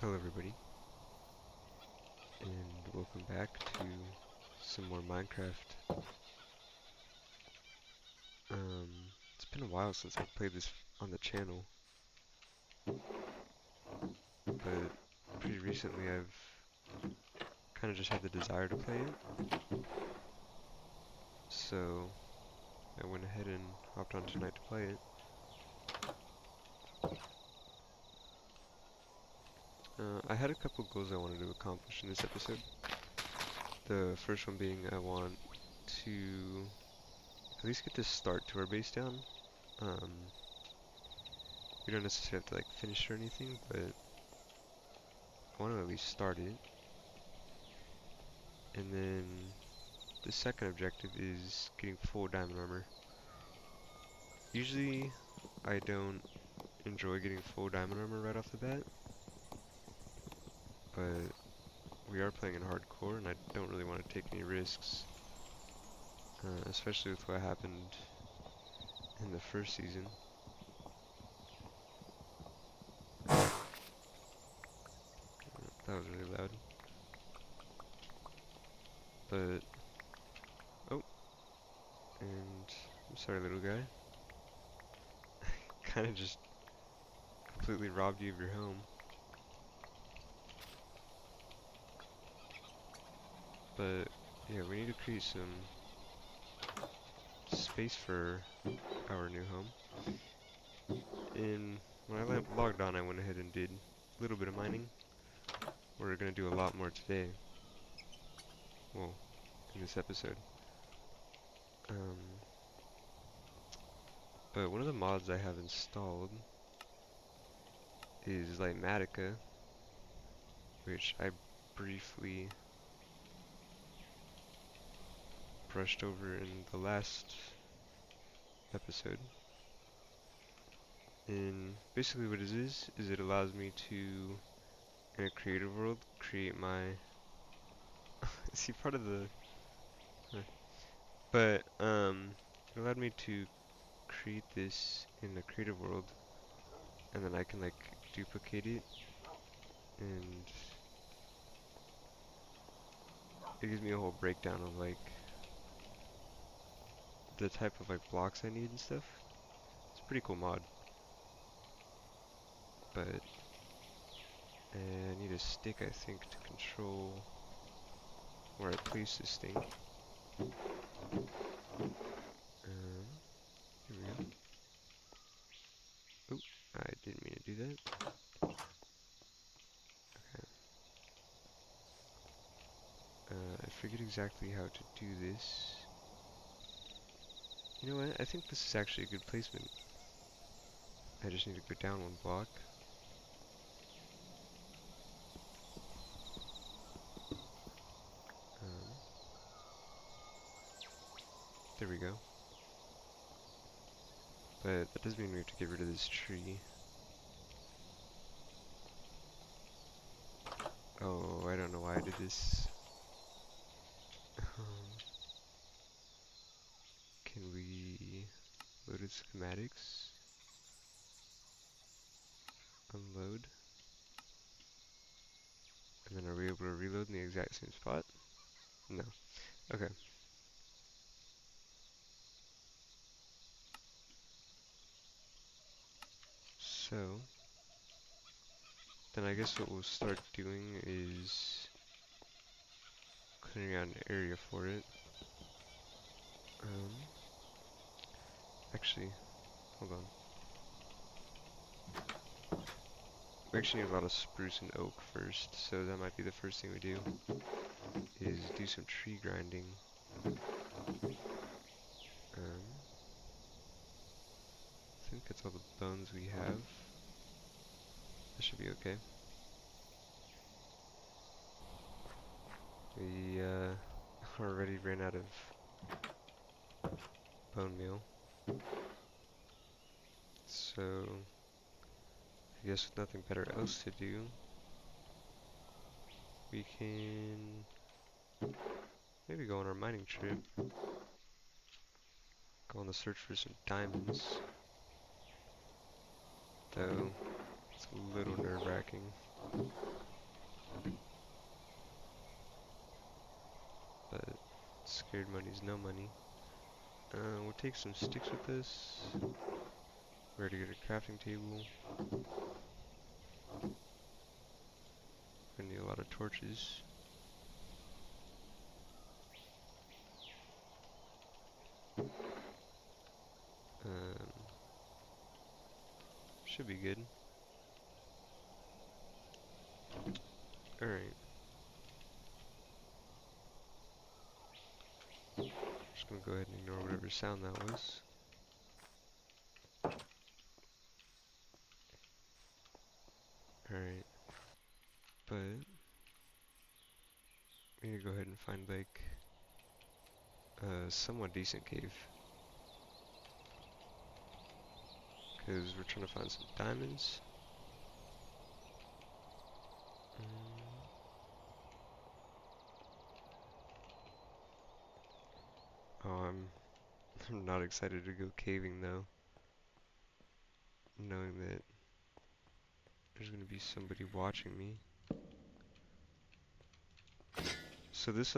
Hello everybody, and welcome back to some more Minecraft. Um, it's been a while since I've played this on the channel, but pretty recently I've kind of just had the desire to play it, so I went ahead and hopped on tonight to play it. I had a couple goals I wanted to accomplish in this episode. The first one being I want to at least get this start to our base down. Um, we don't necessarily have to like finish or anything, but I want to at least start it. And then the second objective is getting full diamond armor. Usually I don't enjoy getting full diamond armor right off the bat, but we are playing in hardcore and I don't really want to take any risks, especially with what happened in the first season. That was really loud. But, oh, and I'm sorry little guy. Kinda just completely robbed you of your home. But, yeah, we need to create some space for our new home. And when I logged on, I went ahead and did a little bit of mining. We're going to do a lot more today. Well, in this episode. Um, but one of the mods I have installed is Lighmatica, which I briefly brushed over in the last episode. And basically what it is it allows me to, in a creative world, create my... is he part of the... Huh. But, it allowed me to create this in the creative world, and then I can, like, duplicate it, and it gives me a whole breakdown of, like, the type of, like, blocks I need and stuff. It's a pretty cool mod. But I need a stick, I think, to control where I place this thing. Here we go. Oop, I didn't mean to do that. Okay. I forget exactly how to do this. You know what? I think this is actually a good placement. I just need to go down one block. Um, there we go. But that does mean we have to get rid of this tree. Oh, I don't know why I did this. Can we load schematics? Unload. And then are we able to reload in the exact same spot? No. Okay. So, then I guess what we'll start doing is clearing out an area for it. Um, actually, hold on. We actually need a lot of spruce and oak first, so that might be the first thing we do, is do some tree grinding. I think that's all the bones we have. That should be okay. We already ran out of bone meal. So, I guess with nothing better else to do, we can maybe go on our mining trip. Go on the search for some diamonds. Though, It's a little nerve-wracking, but scared money's no money. We'll take some sticks with us. We're to get a crafting table. Gonna need a lot of torches. Um, Should be good. Alright. Just gonna go ahead and ignore whatever sound that was. Alright. But we need to go ahead and find like a somewhat decent cave. Because we're trying to find some diamonds. Oh, I'm not excited to go caving though, knowing that there's gonna be somebody watching me. So this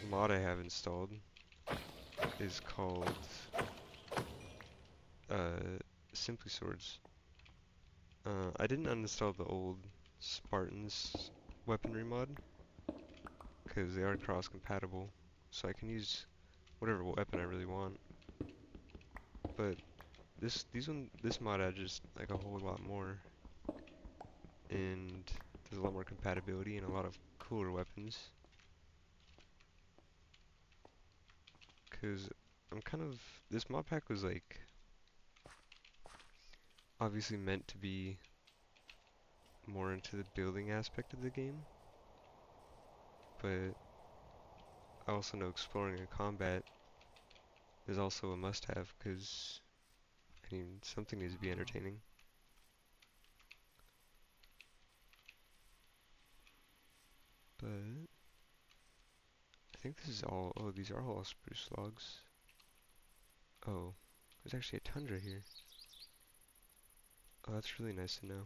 mod I have installed is called uh Simply Swords. I didn't uninstall the old Spartans weaponry mod because they are cross compatible, so I can use whatever weapon I really want. But this mod adds just like a whole lot more, and there's a lot more compatibility and a lot of cooler weapons. Cause I'm kind of this mod pack was like obviously meant to be more into the building aspect of the game, but I also know exploring and combat is also a must-have because I mean something needs to be entertaining. But I think this is all. Oh, these are all spruce logs. Oh, there's actually a tundra here. Oh, that's really nice to know.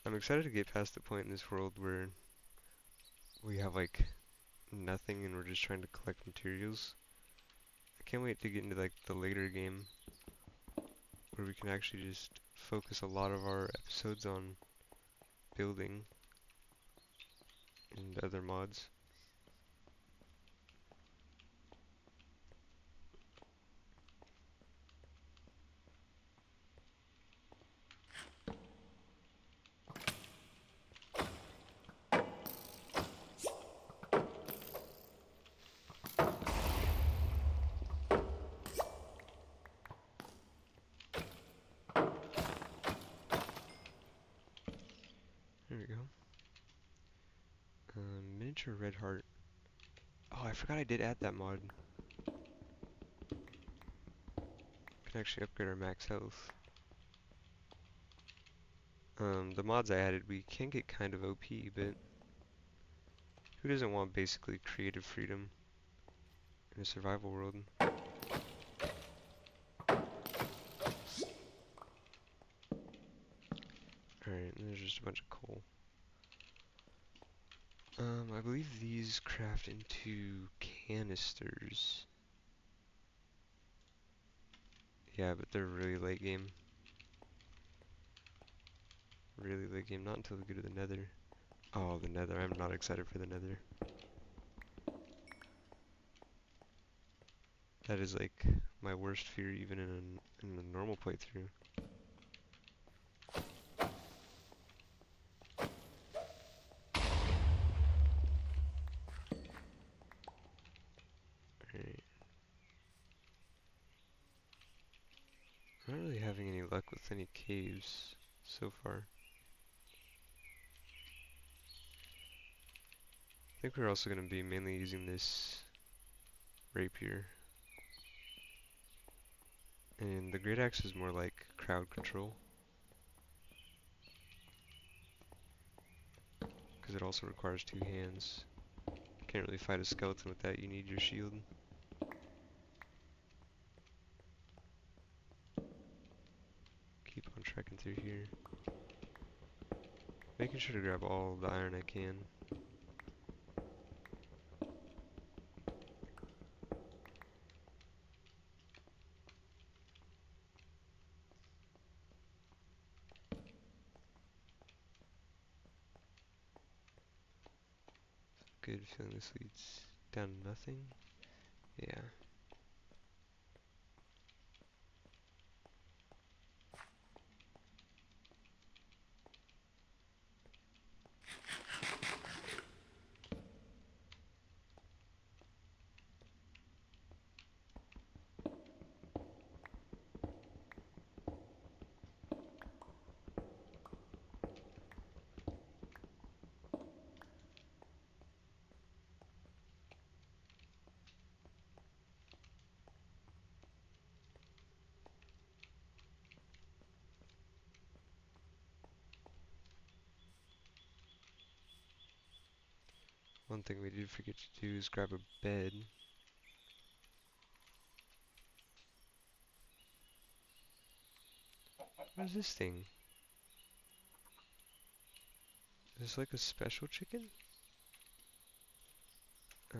I'm excited to get past the point in this world where we have like nothing and we're just trying to collect materials. I can't wait to get into like the later game where we can actually just focus a lot of our episodes on building and other mods. There we go. Miniature red heart. Oh, I forgot I did add that mod. We can actually upgrade our max health. The mods I added, we can get kind of OP, but who doesn't want basically creative freedom in a survival world? Alright, and there's just a bunch of coal. I believe these craft into canisters. Yeah, but they're really late game. Really late game, not until we go to the nether. Oh, the nether, I'm not excited for the nether. That is like my worst fear even in a normal playthrough. Alright. I'm not really having any luck with any caves so far. I think we're also going to be mainly using this rapier. And the great axe is more like crowd control. Because it also requires two hands. Can't really fight a skeleton with that, you need your shield. trekking through here. Making sure to grab all the iron I can. Good feeling this leads down to nothing. Yeah. One thing we did forget to do is grab a bed. What is this thing? Is this like a special chicken? I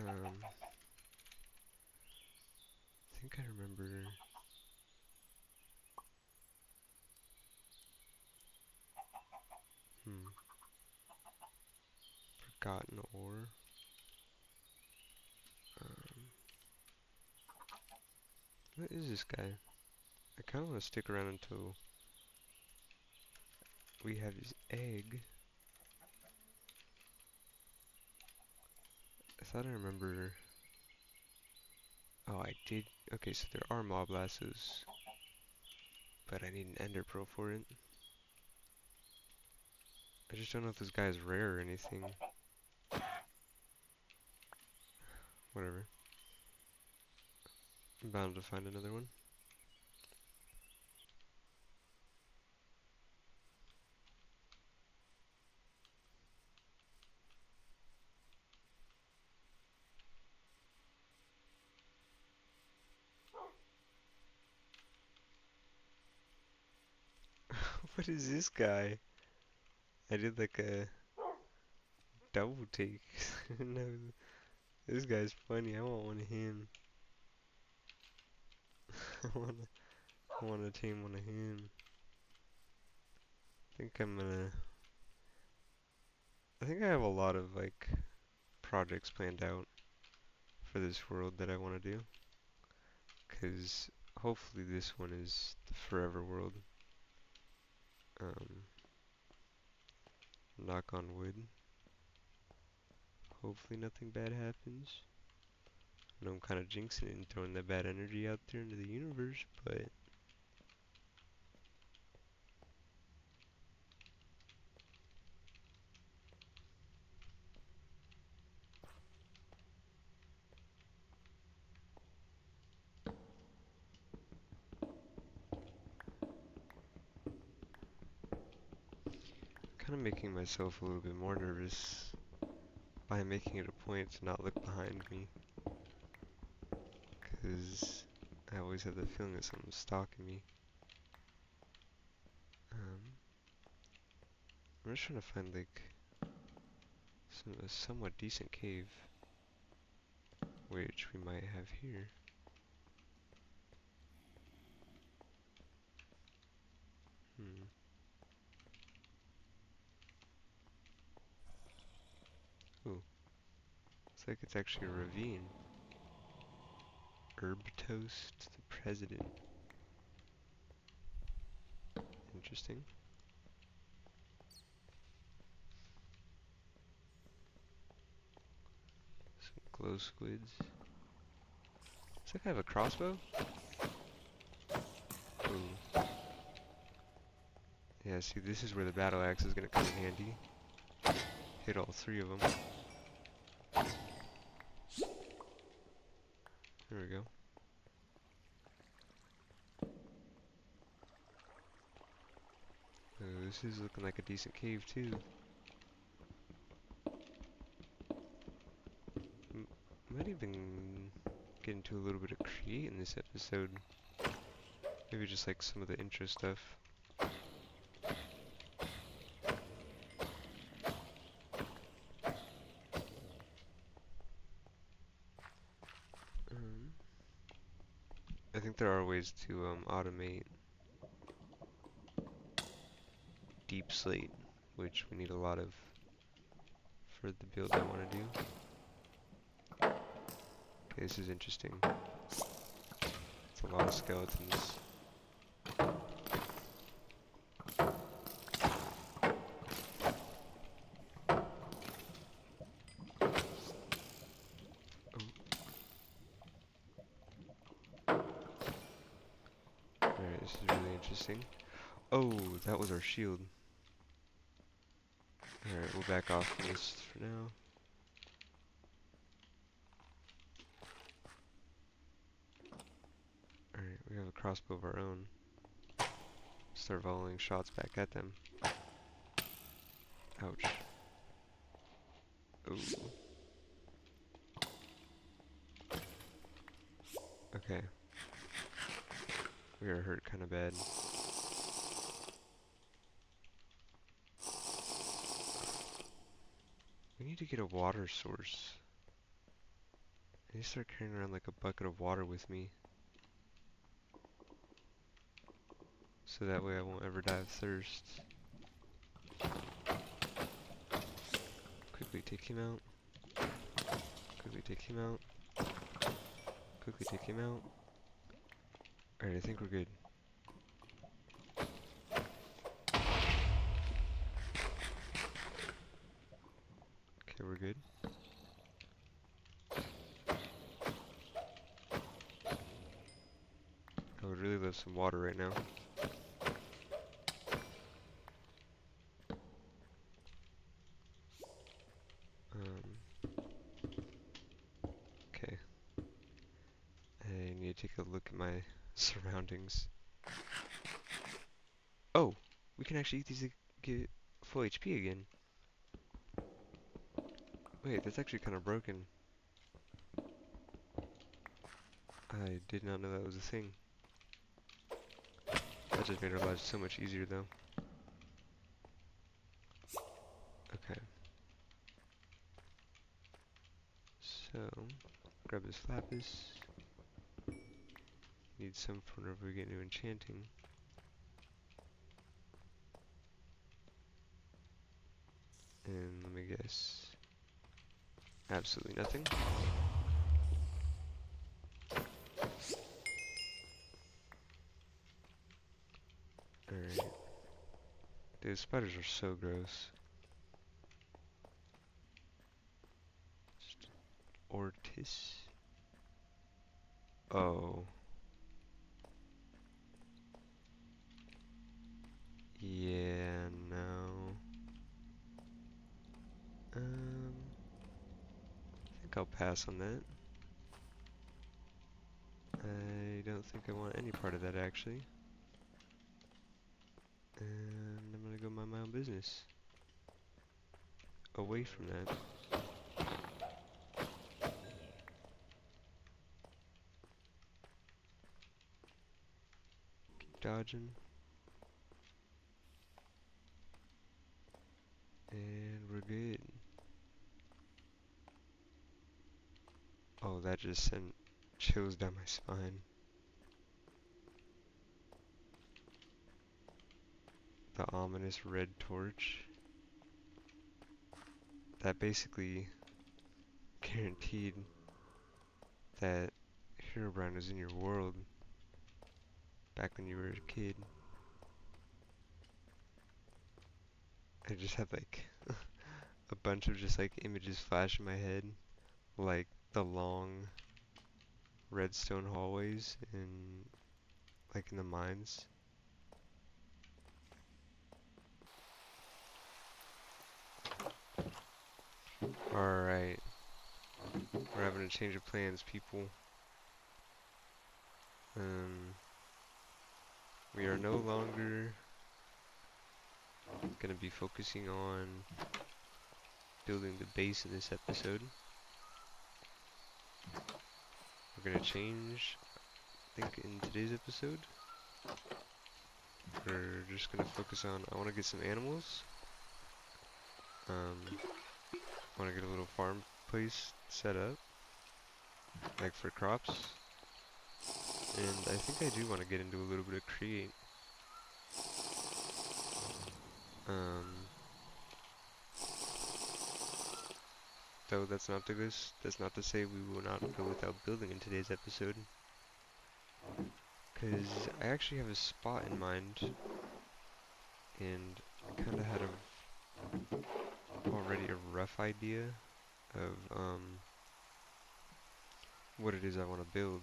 think I remember. Hmm. Forgotten ore. Um, what is this guy? I kind of want to stick around until we have his egg. I thought I remember. Oh, I did. Okay, so there are mob lassos, but I need an ender pearl for it. I just don't know if this guy is rare or anything. Whatever. I'm bound to find another one. What is this guy? I did like a double take. No, this guy's funny. I want one of him. I wanna tame one of him. I think I'm gonna. I think I have a lot of like projects planned out for this world that I want to do. Cause hopefully this one is the forever world. Um, knock on wood. Hopefully nothing bad happens. I know I'm kind of jinxing it and throwing that bad energy out there into the universe, but kind of making myself a little bit more nervous by making it a point to not look behind me, because I always have the feeling that someone's stalking me. I'm just trying to find like a somewhat decent cave, which we might have here. Hmm. Ooh, looks like it's actually a ravine. Herb toast to the president. Interesting. Some glow squids. Looks like I have a crossbow. Ooh. Yeah, see, this is where the battle axe is gonna come in handy. Hit all three of them. There we go. Ooh, this is looking like a decent cave too. Might even get into a little bit of create in this episode. Maybe just like some of the intro stuff. I think there are ways to automate deep slate, which we need a lot of for the build I want to do. Okay, this is interesting. It's a lot of skeletons. Oh. Alright, this is really interesting. Oh, that was our shield. Alright, we'll back off from this for now. Alright, we have a crossbow of our own. Start volleying shots back at them. Ouch. Ooh. Okay. We are hurt kind of bad. We need to get a water source. I need to start carrying around like a bucket of water with me. So that way I won't ever die of thirst. Quickly take him out. Quickly take him out. Quickly take him out. Alright, I think we're good. Okay, we're good. I would really love some water right now. Okay. I need to take a look at my surroundings. Oh! We can actually eat these to get full HP again. Wait, that's actually kind of broken. I did not know that was a thing. That just made our lives so much easier though. Okay. So, grab this lapis. Need some for whenever we get into enchanting. And let me guess. Absolutely nothing. Alright. Dude, spiders are so gross. Just Ortis. Oh. Yeah, no. I think I'll pass on that. I don't think I want any part of that actually. And I'm gonna go mind my own business. Away from that. Keep dodging. And we're good. Oh, that just sent chills down my spine. The ominous red torch. That basically guaranteed that Herobrine was in your world back when you were a kid. I just had like a bunch of just like images flash in my head, like the long redstone hallways in like in the mines. Alright, we're having a change of plans, people. We are no longer gonna be focusing on building the base in this episode. We're gonna change, I think in today's episode, we're just gonna focus on, I wanna get some animals. I wanna get a little farm place set up, like for crops. and I think I do want to get into a little bit of create. Um, though that's not to say we will not go without building in today's episode, because I actually have a spot in mind, and I kind of had already a rough idea of what it is I want to build.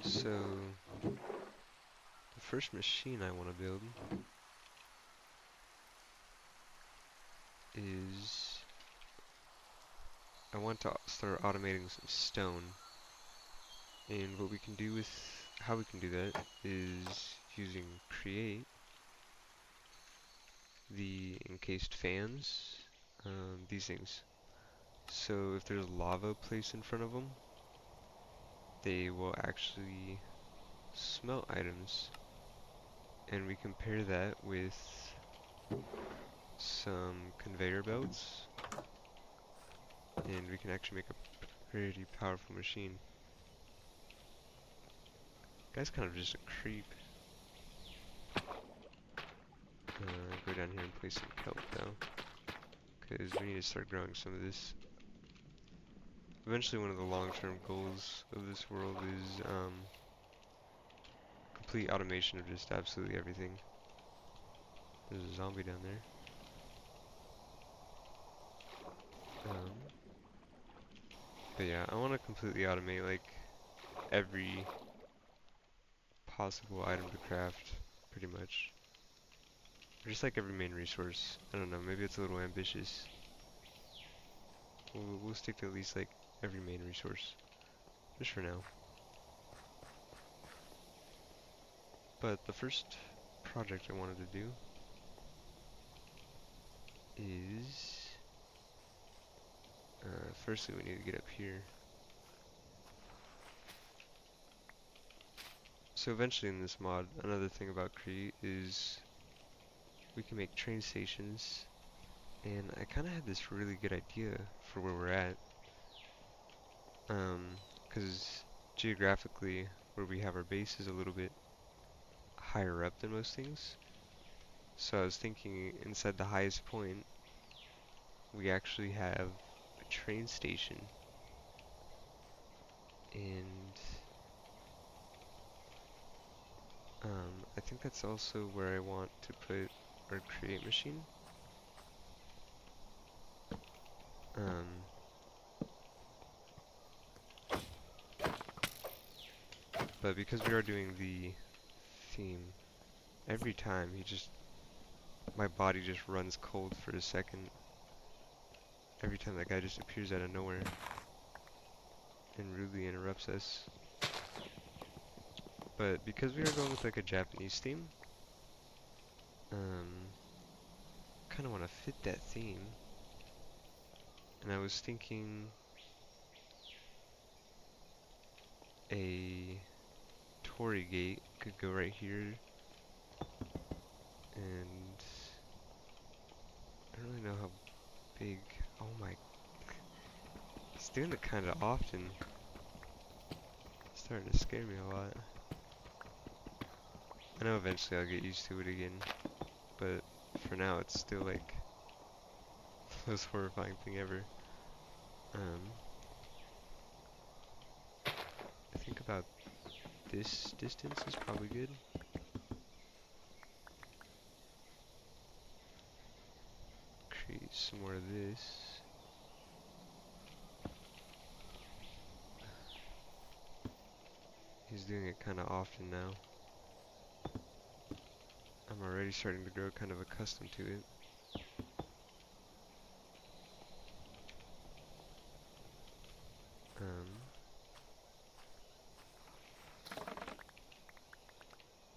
So the first machine I want to build is I want to start automating some stone. And what we can do with how we can do that is using create the encased fans, these things. So if there's lava placed in front of them, they will actually smelt items, and we compare that with some conveyor belts, and we can actually make a pretty powerful machine. Guy's kind of just a creep. Go down here and place some kelp though, because we need to start growing some of this. Eventually, one of the long-term goals of this world is complete automation of just absolutely everything. There's a zombie down there. Um, but yeah, I want to completely automate like every possible item to craft, pretty much. Or just like every main resource. I don't know, maybe it's a little ambitious. We'll stick to at least like every main resource, just for now. But the first project I wanted to do is, firstly we need to get up here. So eventually in this mod, another thing about Create is we can make train stations, and I kind of had this really good idea for where we're at, because geographically where we have our base is a little bit higher up than most things. So I was thinking inside the highest point we actually have a train station, and I think that's also where I want to put our create machine. Um, but because we are doing the theme, every time my body just runs cold for a second. Every time that guy just appears out of nowhere and rudely interrupts us. But because we are going with like a Japanese theme, um, kind of want to fit that theme. And I was thinking a torii gate could go right here, and I don't really know how big. Oh my, he's doing it kind of often. It's starting to scare me a lot. I know eventually I'll get used to it again, but for now it's still like the most horrifying thing ever. Um, I think about this distance is probably good. Create some more of this. He's doing it kind of often now. I'm already starting to grow kind of accustomed to it.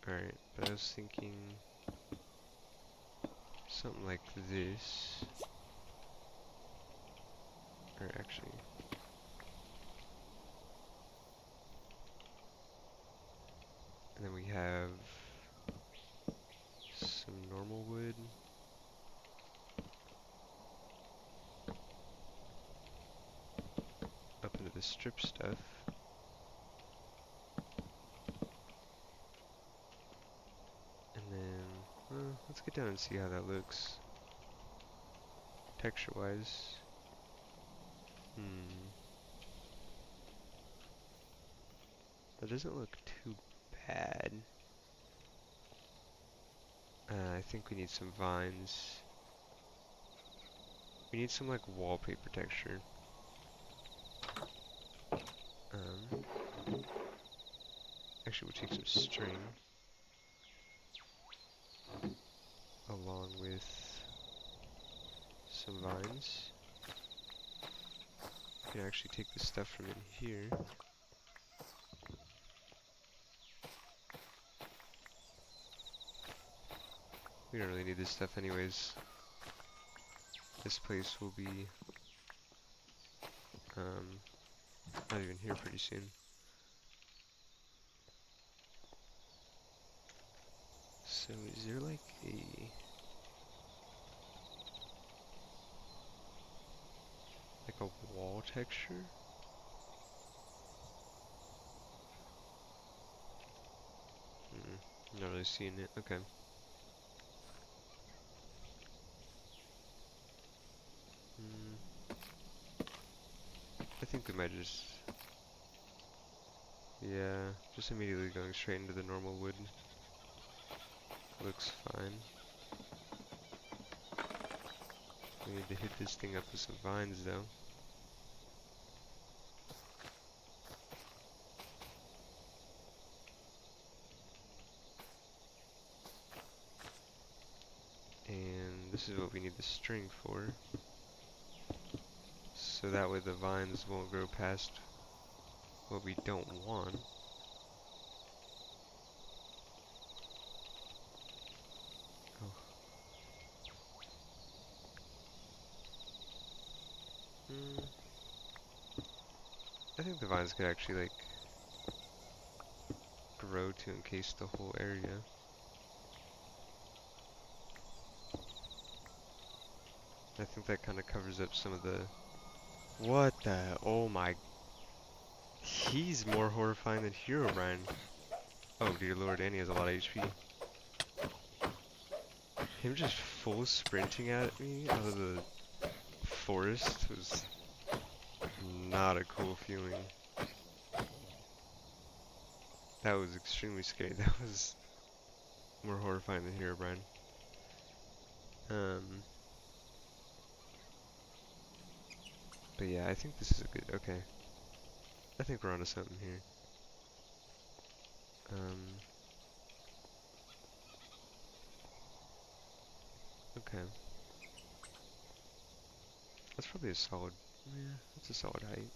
Alright, but I was thinking something like this. Or actually, and then we have some normal wood. Up into the strip stuff. And then, let's get down and see how that looks. Texture-wise. That doesn't look too bad. I think we need some vines. We need some like wallpaper texture. Um, Actually, we'll take some string along with some vines. We can actually take the stuff from in here. We don't really need this stuff anyways. This place will be not even here pretty soon. So is there like a wall texture? Not really seeing it. Okay. I think we might just, yeah, just immediately going straight into the normal wood looks fine. We need to hit this thing up with some vines though. And this is what we need the string for. So that way the vines won't grow past what we don't want. Oh. I think the vines could actually like grow to encase the whole area. I think that kind of covers up some of the... What the... Oh my... He's more horrifying than Herobrine. Oh dear lord, and he has a lot of HP. Him just full sprinting at me out of the forest was not a cool feeling. That was extremely scary. That was more horrifying than Herobrine. But yeah, I think this is a good... Okay. I think we're onto something here. Okay. That's probably a solid... Yeah, that's a solid height.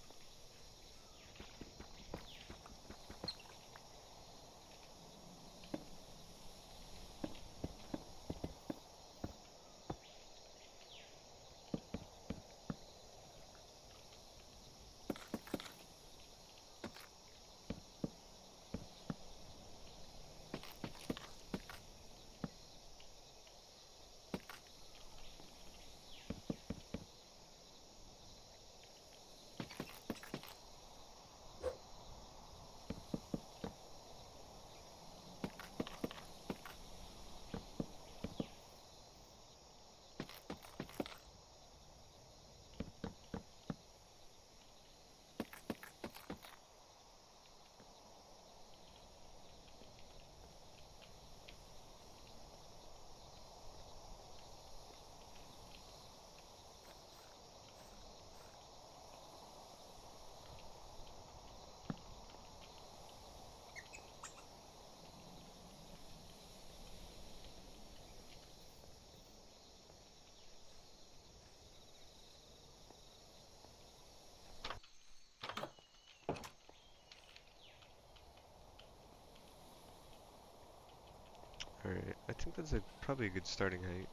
Alright, I think that's probably a good starting height.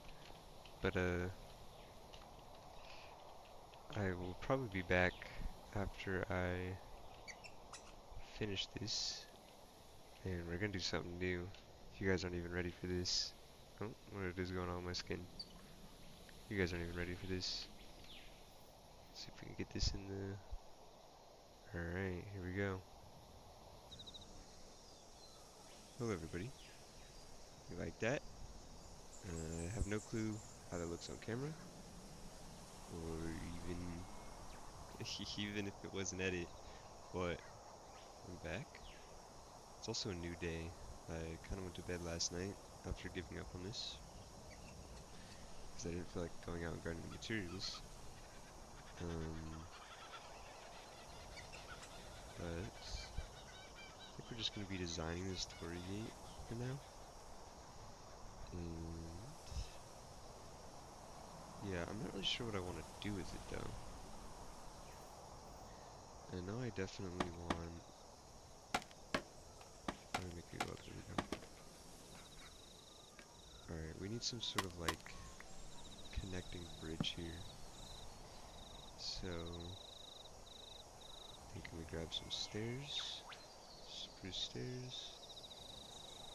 But I will probably be back after I finish this. And we're gonna do something new. You guys aren't even ready for this. Oh, what is going on with my skin? You guys aren't even ready for this. See if we can get this in the... Alright, here we go. Hello everybody. You like that? I have no clue how that looks on camera, or even even if it was an edit, but I'm back. It's also a new day. I kind of went to bed last night after giving up on this, because I didn't feel like going out and grinding the materials. Um, but I think we're just going to be designing this Torii gate for now. And yeah, I'm not really sure what I want to do with it though. I know I definitely want... How do I make it go up? There we go. Alright, we need some sort of like connecting bridge here. So, I think we grab some stairs, spruce stairs,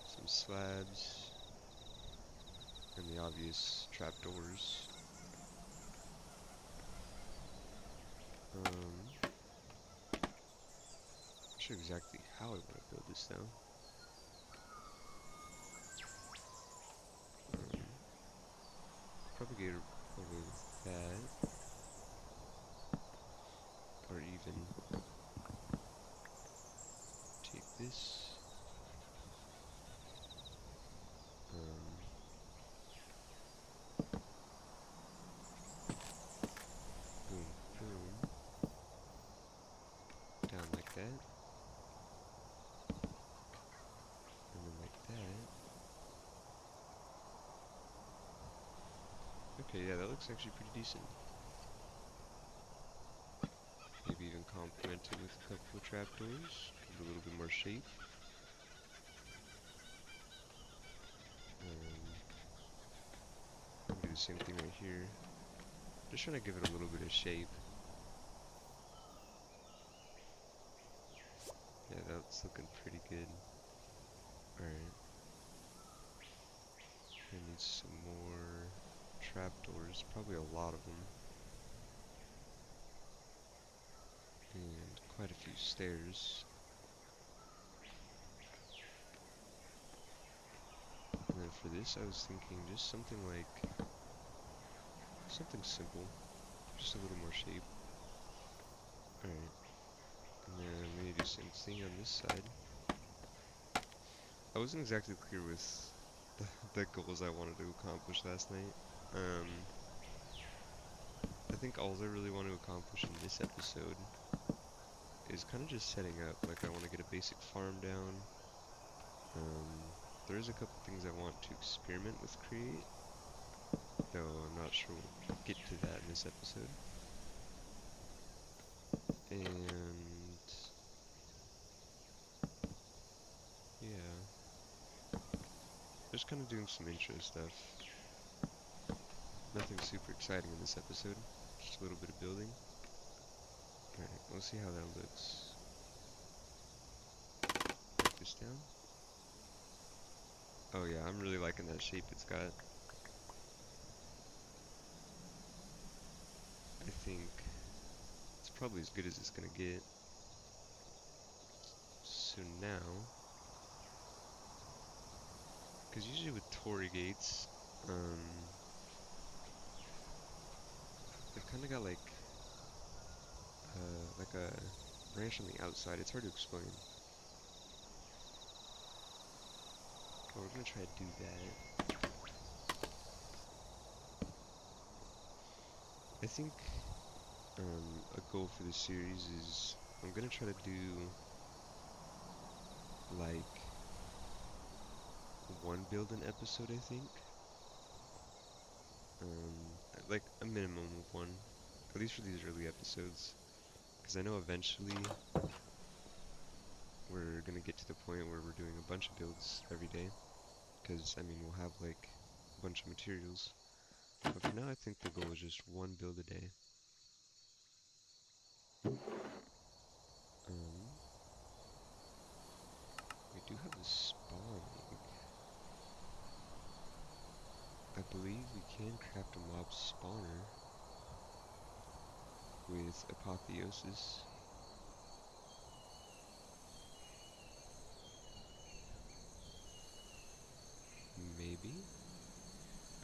some slabs, and the obvious trapdoors. Not sure exactly how I want to build this though. Probably get away with that, or even take this. Um, boom, boom, down like that, and then like that. Okay, yeah, that looks actually pretty decent. Maybe even complement it with a couple of trapdoors, give it a little bit more shape. I'll do the same thing right here. Just trying to give it a little bit of shape. Yeah, that's looking pretty good. Alright. I need some more trapdoors, probably a lot of them. And quite a few stairs. And then for this I was thinking just something like, something simple. Just a little more shape. Alright. And then we need to do the same thing on this side. I wasn't exactly clear with the goals I wanted to accomplish last night. I think all I really want to accomplish in this episode is kind of just setting up. Like, I want to get a basic farm down. There is a couple things I want to experiment with create, though I'm not sure we'll get to that in this episode. And yeah, just kind of doing some intro stuff. Nothing super exciting in this episode, just a little bit of building. Alright, we'll see how that looks. Break this down. Oh yeah, I'm really liking that shape it's got. I think it's probably as good as it's gonna get. So now, because usually with Torii gates, they've kind of got like a branch on the outside. It's hard to explain. Oh, we're gonna try to do that. I think a goal for this series is I'm gonna try to do like one build an episode. I think, like a minimum of one, at least for these early episodes, because I know eventually we're gonna get to the point where we're doing a bunch of builds every day. Because I mean we'll have like a bunch of materials. But for now, I think the goal is just one build a day. Um, we do have the spawn egg. believe we can craft a mob spawner with apotheosis. Maybe?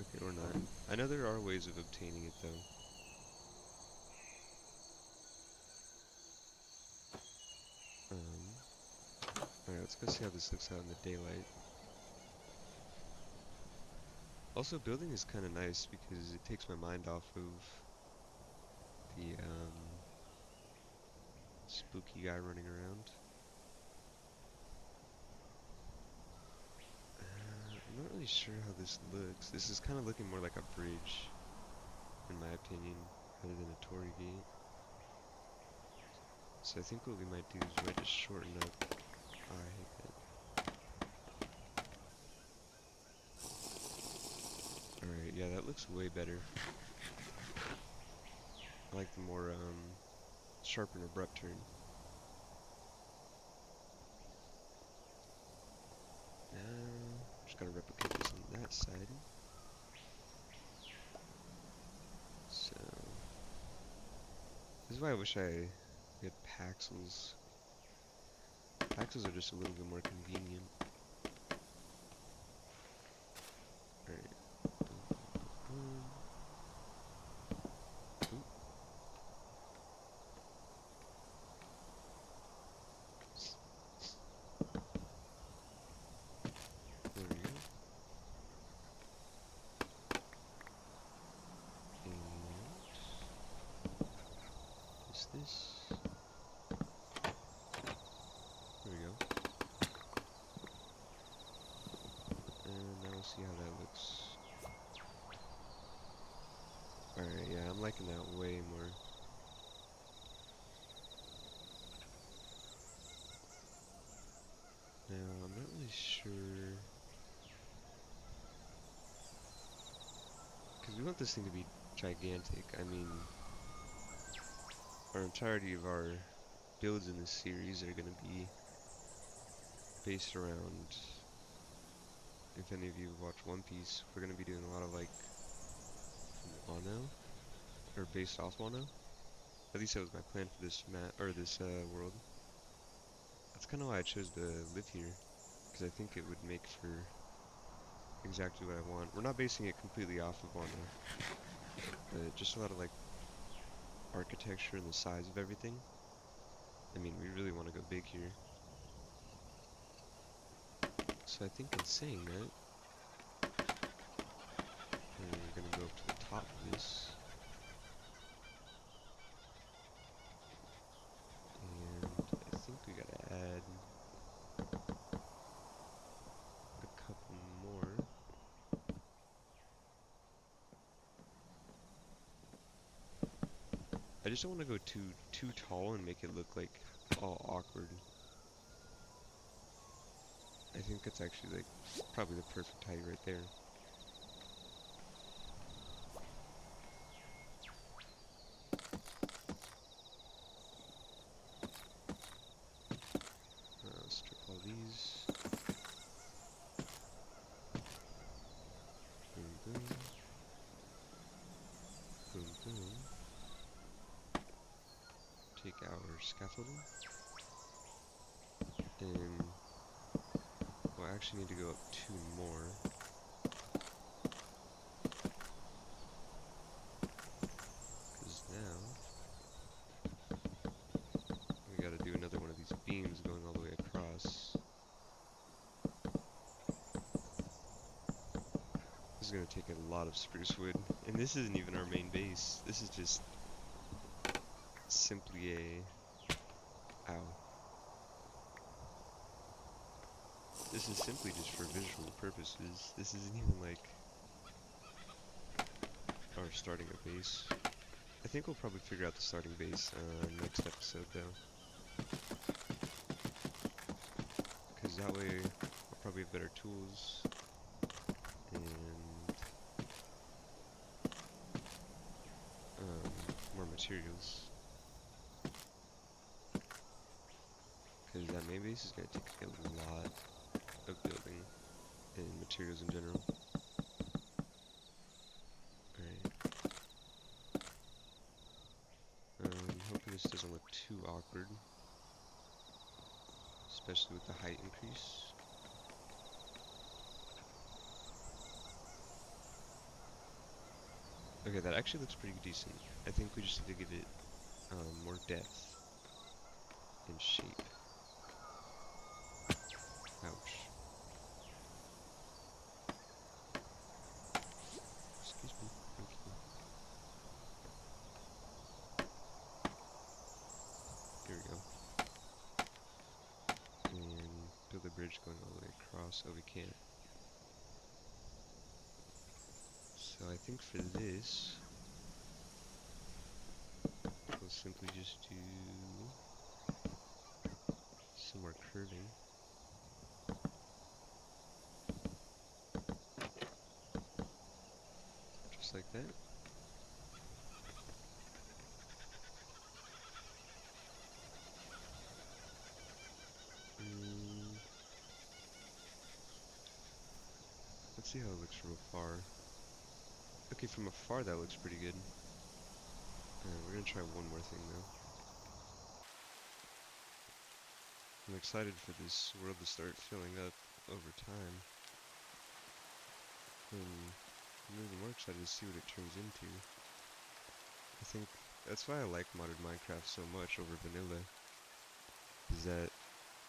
Okay, or not. I know there are ways of obtaining it though. Alright, let's go see how this looks out in the daylight. Also, building is kind of nice because it takes my mind off of the spooky guy running around. I'm not really sure how this looks. This is kind of looking more like a bridge, in my opinion, rather than a torii gate. So I think what we might do is we might just shorten up. Oh, I hate that. Alright, yeah, that looks way better. I like the more sharp and abrupt turn. Now, just gotta replicate this on that side. So, this is why I wish we had Paxels. Paxels are just a little bit more convenient. Alright. Boom, boom, boom, boom. Oop. There we go. And this. There we go. And now we'll see how that looks. Alright, yeah, I'm liking that way more. Now, I'm not really sure, because we want this thing to be gigantic. I mean, our entirety of our builds in this series are going to be based around, if any of you have watched One Piece, we're going to be doing a lot of like Wano, or based off Wano. At least that was my plan for this map, or this world. That's kind of why I chose to live here, because I think it would make for exactly what I want. We're not basing it completely off of Wano, but just a lot of like architecture and the size of everything. I mean, we really want to go big here. So I think in saying that, we're gonna go up to the top of this, and I think we gotta add a couple more. I just don't want to go too tall and make it look like all awkward. I think that's actually like probably the perfect height right there. Strip all these. Boom, boom. Boom, boom. Take our scaffolding. And we'll actually need to go up 2 more. Because now we gotta do another one of these beams going all the way across. This is gonna take a lot of spruce wood. And this isn't even our main base. This is just simply ow. This is simply just for visual purposes. This isn't even like our starting a base. I think we'll probably figure out the starting base next episode though. Because that way I'll probably have better tools and more materials. Because that main base is going to take a lot of building and materials in general. awkward, especially with the height increase. Okay, that actually looks pretty decent. I think we just need to give it more depth and shape. Ouch. Excuse me. Thank you. Here we go. And build a bridge going all the way across. Oh, we can't. So I think for this, we'll simply just do some more curving. Just like that. Mm, let's see how it looks from afar. Okay, from afar that looks pretty good. We're gonna try one more thing though. I'm excited for this world to start filling up over time. And I'm really more excited to see what it turns into. I think that's why I like modded Minecraft so much over vanilla, is that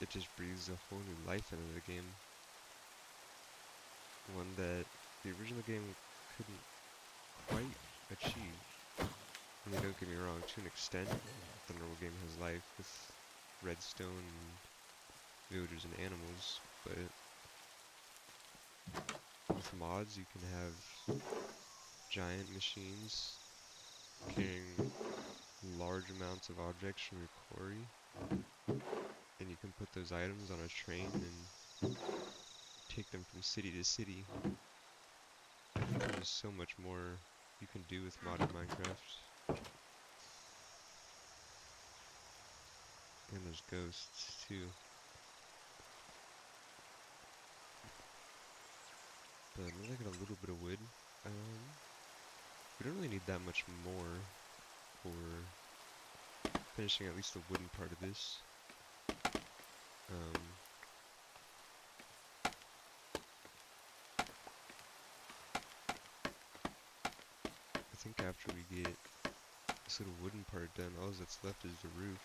it just breathes a whole new life into the game. One that the original game couldn't quite achieve. I mean, don't get me wrong, to an extent, the normal game has life with redstone and villagers and animals, but with mods you can have giant machines carrying large amounts of objects from your quarry, and you can put those items on a train and take them from city to city. There's so much more you can do with modded Minecraft. And there's ghosts too. But now I got a little bit of wood. We don't really need that much more for finishing at least the wooden part of this. I think after we get this little wooden part done, all that's left is the roof.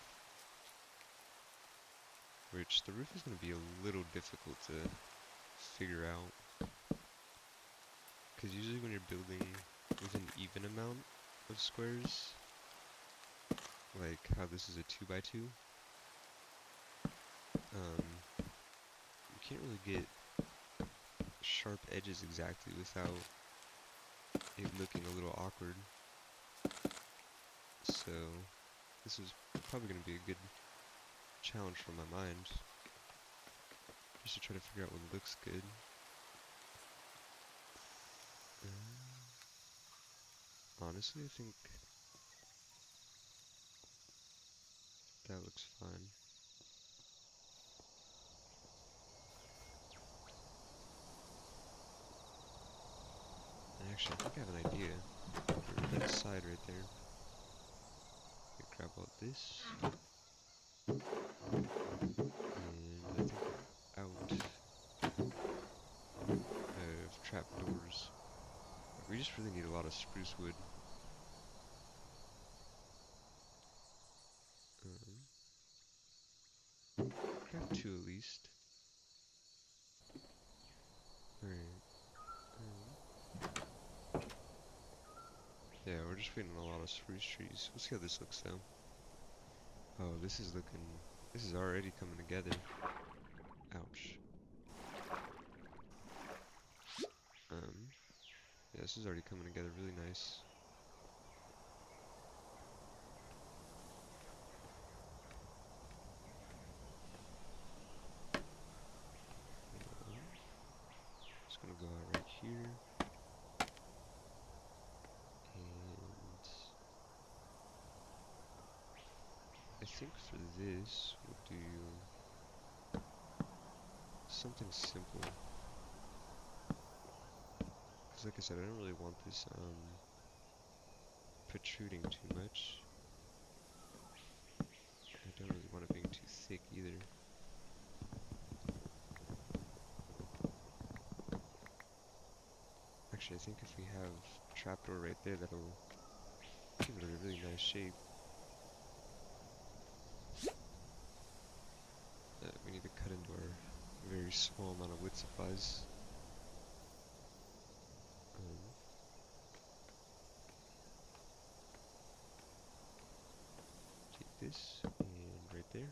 Which, the roof is going to be a little difficult to figure out. Because usually when you're building with an even amount of squares, like how this is a 2x2, you can't really get sharp edges exactly without it looking a little awkward. So this is probably going to be a good challenge for my mind, just to try to figure out what looks good. Honestly, I think that looks fine. And actually, I think I have an idea. Get rid of that side right there. Grab all this. And I think we're out of trapdoors. We just really need a lot of spruce wood. Craft two at least. Alright. Yeah, we're just waiting on a lot of spruce trees. We'll see how this looks though. Oh, this is already coming together. Ouch. Yeah, this is already coming together really nice. It's gonna go out right here. And I think for this, we'll do something simple. Because like I said, I don't really want this protruding too much. I don't really want it being too thick either. Actually, I think if we have a trapdoor right there, that'll give it a really nice shape. We need to cut into our very small amount of wood supplies. Um, take this, and right there.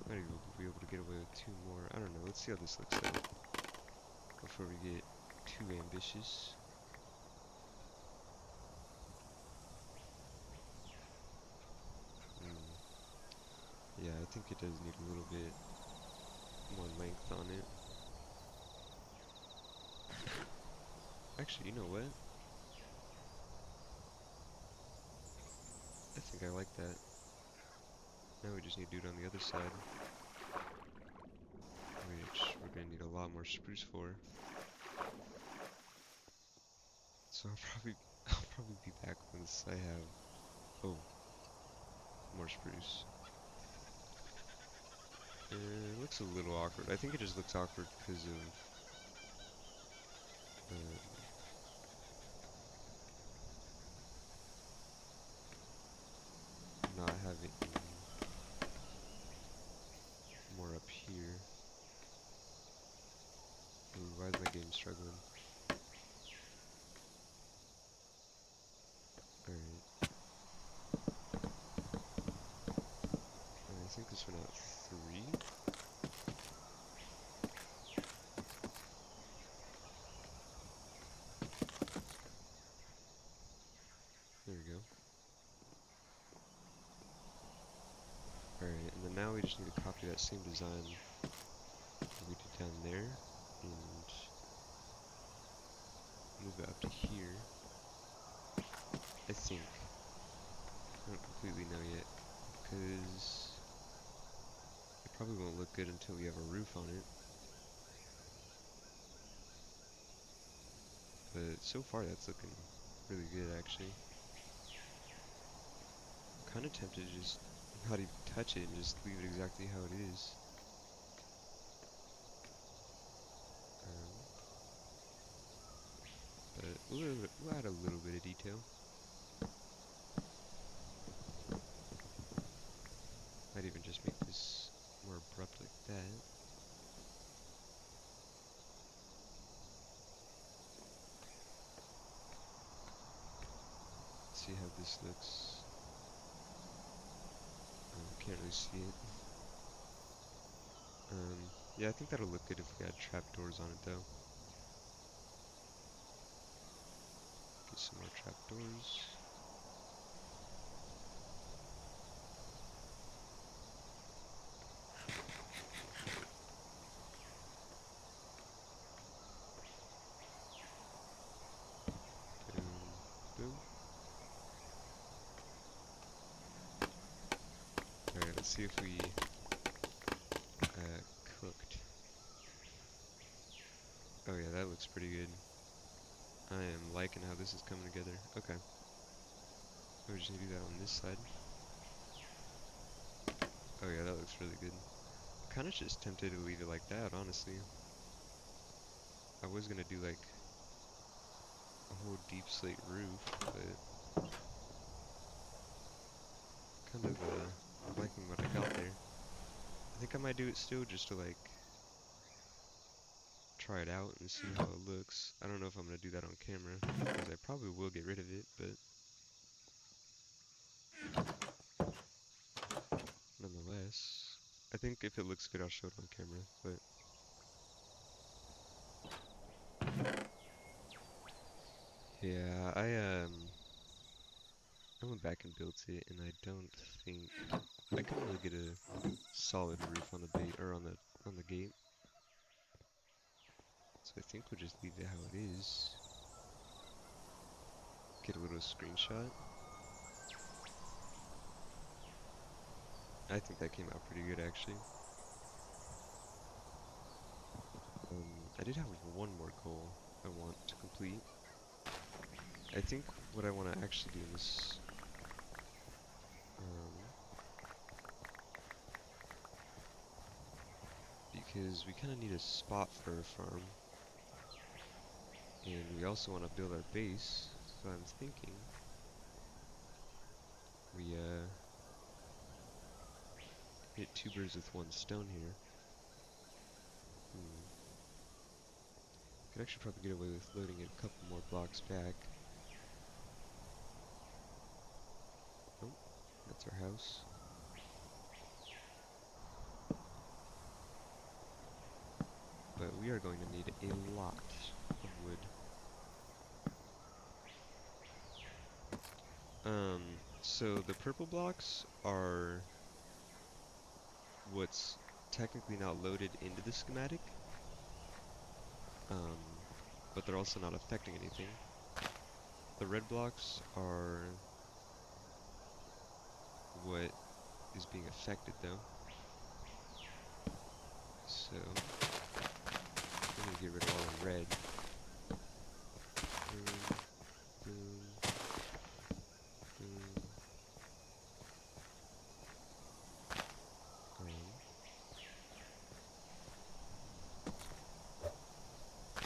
Might even be able to get away with 2 more. I don't know. Let's see how this looks though, before we get too ambitious. Mm, yeah, I think it does need a little bit more length on it. Actually, you know what? I think I like that. Now we just need to do it on the other side, which we're gonna need a lot more spruce for. So I'll probably be back once I have, oh, more spruce. It looks a little awkward. I think it just looks awkward because of um, not having more up here. Ooh, why is my game struggling? Alright, I think this went out 3. There we go. Alright, and then now we just need to copy that same design that we did down there and move it up to here. I think. I don't completely know yet, because it probably won't look good until we have a roof on it. But so far that's looking really good actually. I'm kind of tempted to just not even touch it and just leave it exactly how it is. Um, but we'll add a little bit of detail. Might even just make this more abrupt like that. See how this looks. Can't really see it. Yeah, I think that'll look good if we add trapdoors on it though. Get some more trapdoors. Boom, boom. Alright, let's see if we cooked. Oh yeah, that looks pretty good. I am liking how this is coming together. Okay. We just need to do that on this side. Oh yeah, that looks really good. Kinda just tempted to leave it like that, honestly. I was gonna do like a whole deep slate roof, but kind of liking what I got there. I think I might do it still just to like try it out and see how it looks. I don't know if I'm gonna do that on camera, because I probably will get rid of it, but nonetheless, I think if it looks good I'll show it on camera, but yeah, I went back and built it, and I don't think I couldn't really get a solid roof on the bait or on the gate. So I think we'll just leave it how it is. Get a little screenshot. I think that came out pretty good actually. I did have one more goal I want to complete. I think what I want to actually do in this because we kind of need a spot for a farm, and we also want to build our base. So I'm thinking we hit two birds with one stone here. Hmm. Could actually probably get away with loading it a couple more blocks back. Oh, that's our house. But we are going to need a lot of wood. So the purple blocks are what's technically not loaded into the schematic, um, but they're also not affecting anything. The red blocks are what is being affected though. So I'm gonna get rid of all the red. Boom, boom, boom.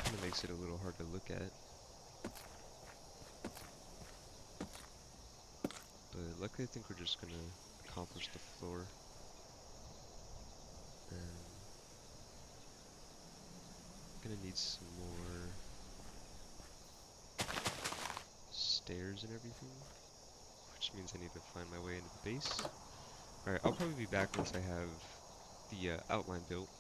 Kinda makes it a little hard to look at. But luckily I think we're just gonna accomplish the floor. Gonna need some more stairs and everything, which means I need to find my way into the base. Alright, I'll probably be back once I have the outline built.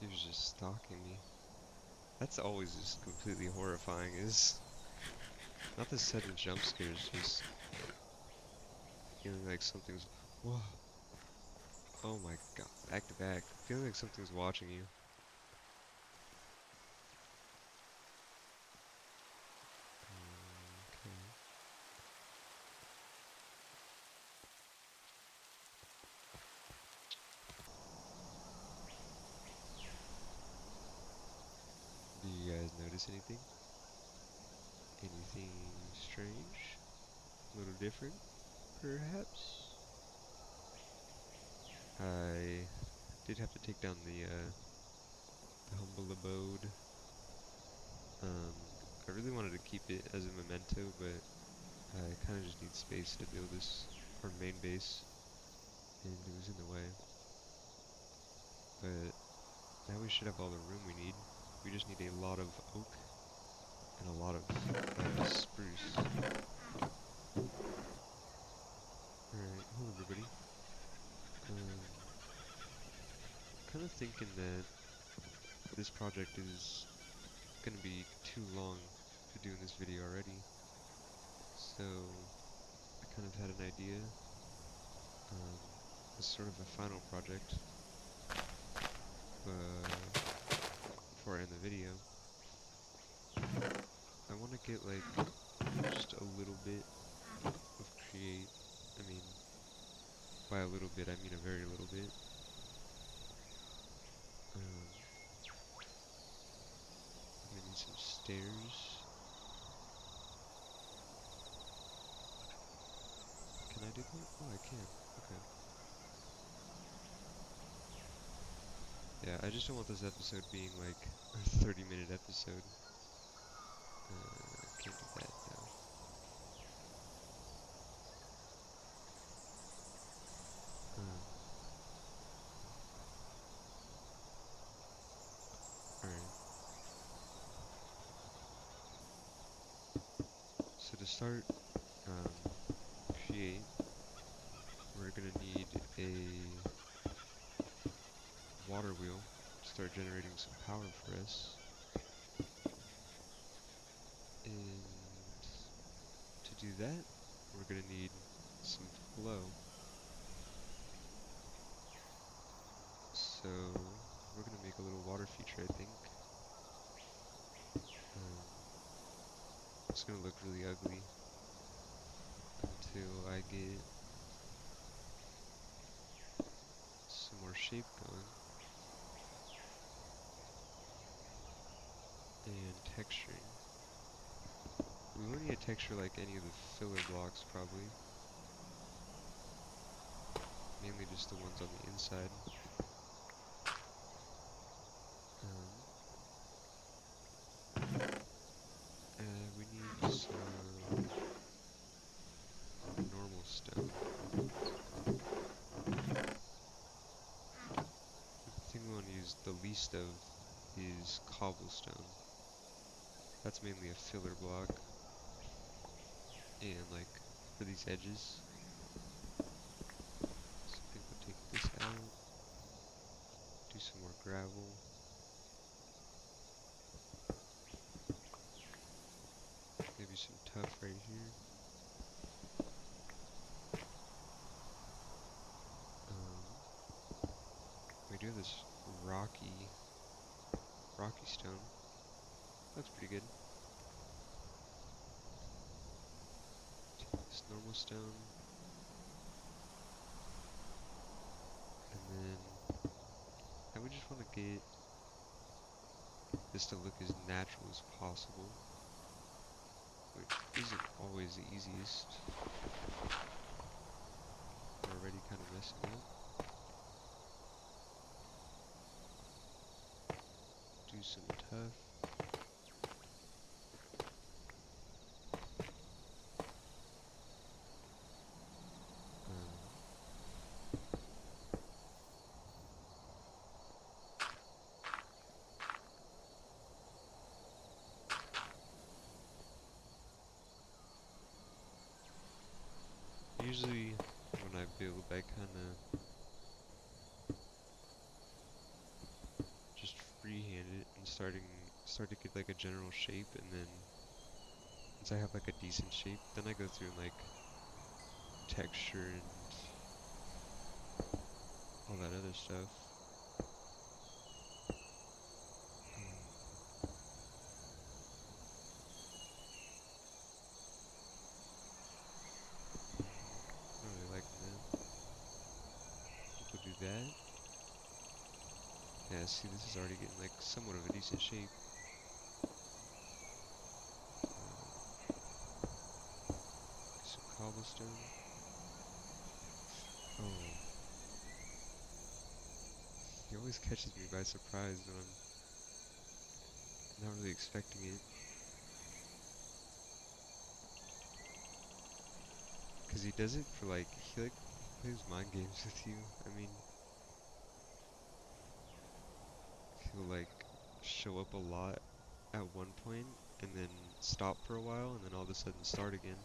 He was just stalking me. That's always just completely horrifying, is not the sudden jump scares, just feeling like something's... Whoa. Oh my god, back to back. Feeling like something's watching you. Okay. Do you guys notice anything? Anything strange? A little different, perhaps? I did have to take down the humble abode. Um, I really wanted to keep it as a memento, but I kind of just need space to build this, our main base, and it was in the way. But now we should have all the room we need. We just need a lot of oak and a lot of spruce. Alright, hello everybody. Kind of thinking that this project is gonna be too long for doing this video already. So I kind of had an idea, as sort of a final project, before I end the video. I want to get like just a little bit of create. I mean, by a little bit, I mean a very little bit. I'm gonna need some stairs. Can I do that? Oh, I can. Okay. Yeah, I just don't want this episode being like a 30-minute episode. Can't do that though. Alright. So to start, create, we're gonna need a water wheel to start generating some power for us. And to do that, we're gonna need some flow. So we're gonna make a little water feature, I think. It's gonna look really ugly until I get some more shape going and texturing. We won't need a texture like any of the filler blocks probably, mainly just the ones on the inside. Um, we need some normal stone. The thing we want to use the least of is cobblestone. That's mainly a filler block, and like for these edges. So I think we'll take this out, do some more gravel, maybe some tuff right here. We do this rocky stone. Looks pretty good. Take this normal stone, and then we just want to get this to look as natural as possible, which isn't always the easiest. We're already kind of messing up. Do some tuff. Um, Usually when I build, I kind of just freehand it and start to get like a general shape, and then once I have like a decent shape, then I go through and like texture and all that other stuff. Not really liking that. I think we'll do that. Yeah, see, this is already getting like somewhat of a decent shape. Some cobblestone. Oh, he always catches me by surprise when I'm not really expecting it. Cause he does it for like he plays mind games with you. I mean, he'll like show up a lot at one point and then stop for a while and then all of a sudden start again.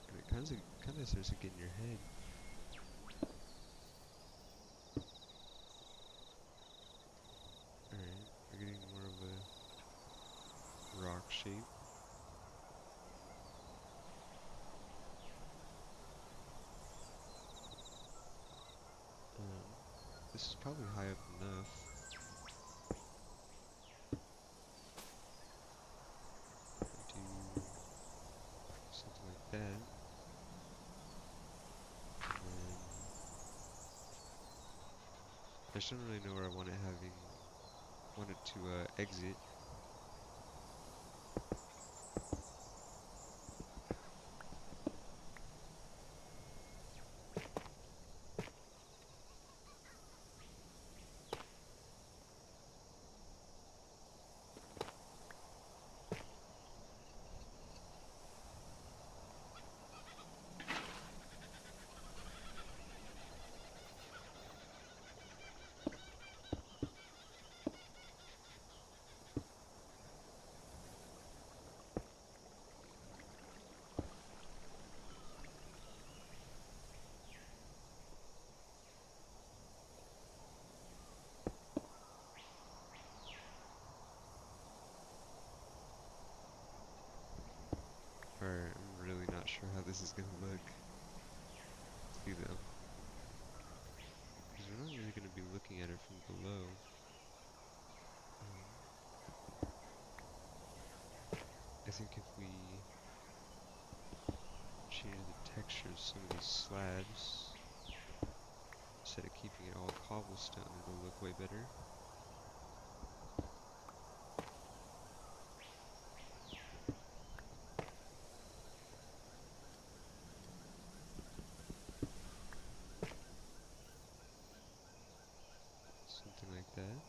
And it kind of starts to get in your head. All right, we're getting more of a rock shape. Um, this is probably high up enough. Do something like that. And then I just don't really know where I want it to exit. Alright, I'm really not sure how this is gonna look. See though. Because we're not really gonna think if we change the texture of some of these slabs, instead of keeping it all cobblestone, it'll look way better. Something like that.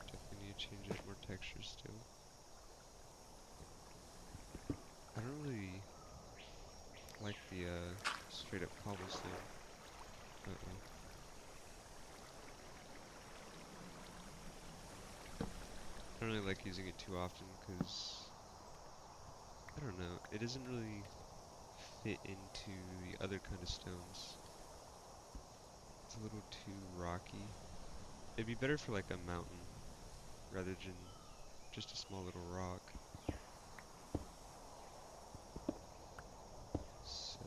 Definitely need to change up more texture still. I don't really like the straight up cobblestone. Uh-oh. I don't really like using it too often because, I don't know, it doesn't really fit into the other kind of stones. It's a little too rocky. It'd be better for like a mountain rather than just a small little rock. So,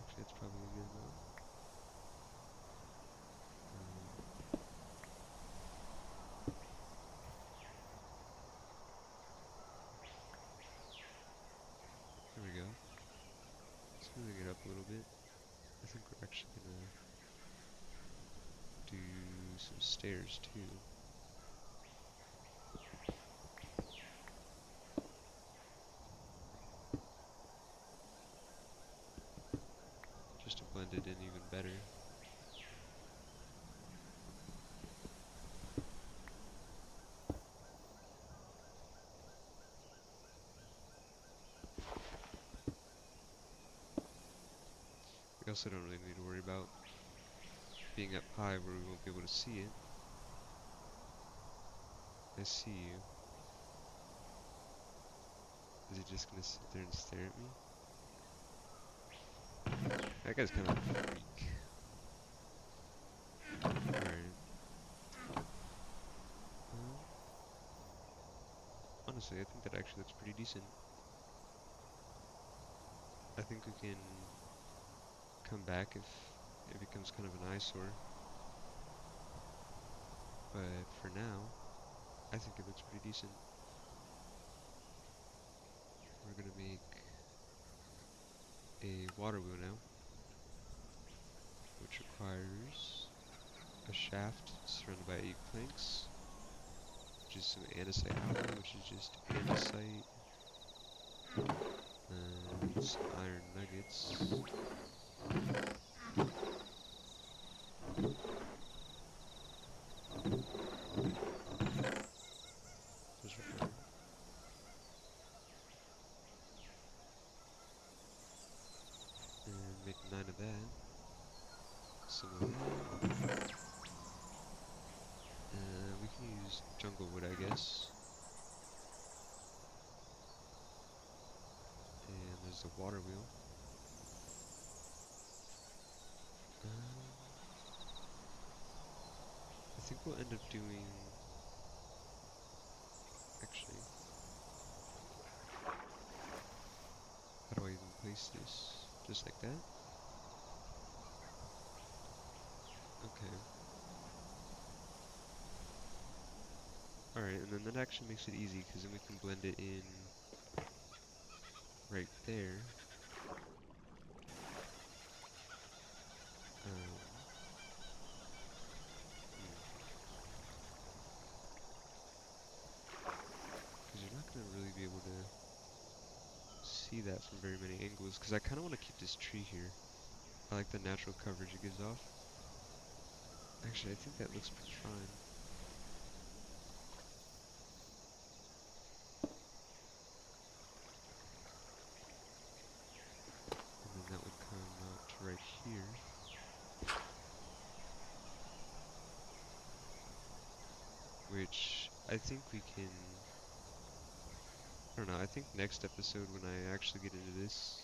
actually that's probably a good amount. Um, there we go. Smoothing it up a little bit. I think we're actually gonna do some stairs too. Just to blend it in even better. We also don't really need to worry about being up high where we won't be able to see it. I see you. Is he just gonna sit there and stare at me? That guy's kind of a freak. Alright. Well, honestly, I think that actually looks pretty decent. I think we can come back if it becomes kind of an eyesore. But for now, I think it looks pretty decent. We're gonna make a water wheel now, which requires a shaft surrounded by 8 planks, which is some andesite alloy, which is just andesite, and some iron nuggets. Those are iron. And make 9 of that. Some of that. We can use jungle wood, I guess. And there's the water wheel. I think we'll end up doing... Actually, how do I even place this? Just like that? Okay. Alright, and then that actually makes it easy, because then we can blend it in right there. Um, because you're not going to really be able to see that from very many angles, because I kind of want to keep this tree here. I like the natural coverage it gives off. Actually, I think that looks pretty fine. And then that would come out to right here. Which I think we can... I don't know, I think next episode when I actually get into this,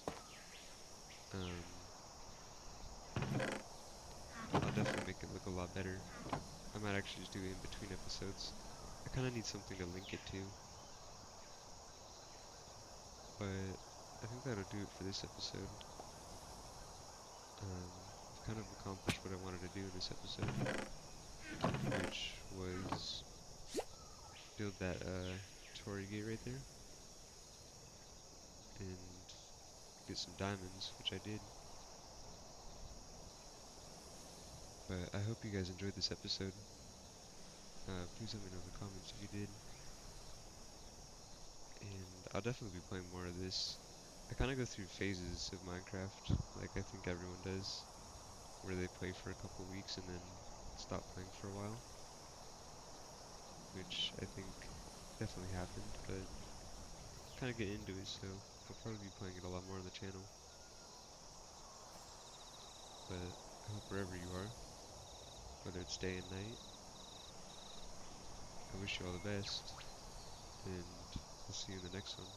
I'll definitely make it look a lot better. I might actually just do it in between episodes. I kind of need something to link it to. But I think that'll do it for this episode. I've kind of accomplished what I wanted to do in this episode, which was build that Torii gate right there and get some diamonds, which I did. But I hope you guys enjoyed this episode. Please let me know in the comments if you did. And I'll definitely be playing more of this. I kind of go through phases of Minecraft, like I think everyone does, where they play for a couple weeks and then stop playing for a while, which I think definitely happened, but kind of get into it, so I'll probably be playing it a lot more on the channel. But I hope wherever you are, whether it's day and night, I wish you all the best, and I'll see you in the next one.